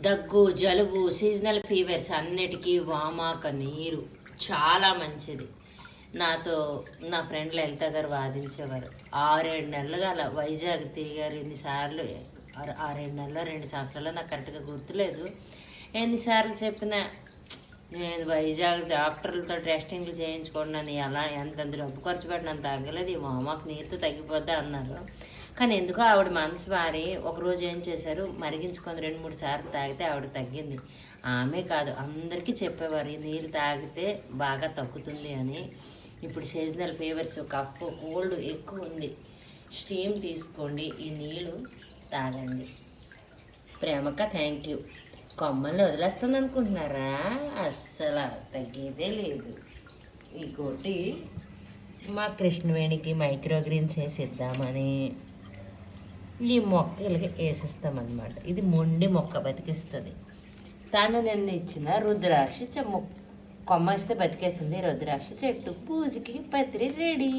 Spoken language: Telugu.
దగ్గు జలుబు సీజనల్ ఫీవర్స్ అన్నిటికీ వామాక నీరు చాలా మంచిది. నాతో నా ఫ్రెండ్ లలిత గారు వాదించేవారు. 6-7 నెలలుగా అలా వైజాగ్ తిరిగారు. ఎన్నిసార్లు 6-7 నెలలో 2 సంవత్సరాలు నాకు కరెక్ట్గా గుర్తులేదు. ఎన్నిసార్లు చెప్పినా నేను వైజాగ్ డాక్టర్లతో టెస్టింగ్లు చేయించుకున్నాను. ఎలా ఎంత డబ్బు ఖర్చు పెట్టినంత తగ్గలేదు. ఈ వామాకు నీరుతో తగ్గిపోద్దా అన్నారు. కానీ ఎందుకో ఆవిడ మనసు మారి ఒకరోజు ఏం చేశారు, మరిగించుకొని 2-3 సార్లు తాగితే ఆవిడ తగ్గింది. ఆమె కాదు అందరికీ చెప్పేవారు ఈ నీళ్ళు తాగితే బాగా తగ్గుతుంది అని. ఇప్పుడు సీజనల్ ఫీవర్స్ కఫ్ కోల్డ్ ఎక్కువ ఉంది, స్టీమ్ తీసుకోండి, ఈ నీళ్ళు తాగండి. ప్రేమక్క థ్యాంక్ యూ. కొమ్మల్ని వదిలేస్తాను అనుకుంటున్నారా? అస్సలు తగ్గేదే లేదు. ఇంకోటి మా కృష్ణవేణికి మైక్రోగ్రీన్స్ వేసిద్దామని ఈ మొక్కలకి వేసిస్తామన్నమాట. ఇది మొండి మొక్క బతికిస్తుంది. తను నిన్న ఇచ్చిన రుద్రాక్ష కొమ్మ ఇస్తే బతికేసింది. రుద్రాక్ష చెట్టు పూజకి పత్రి రెడీ.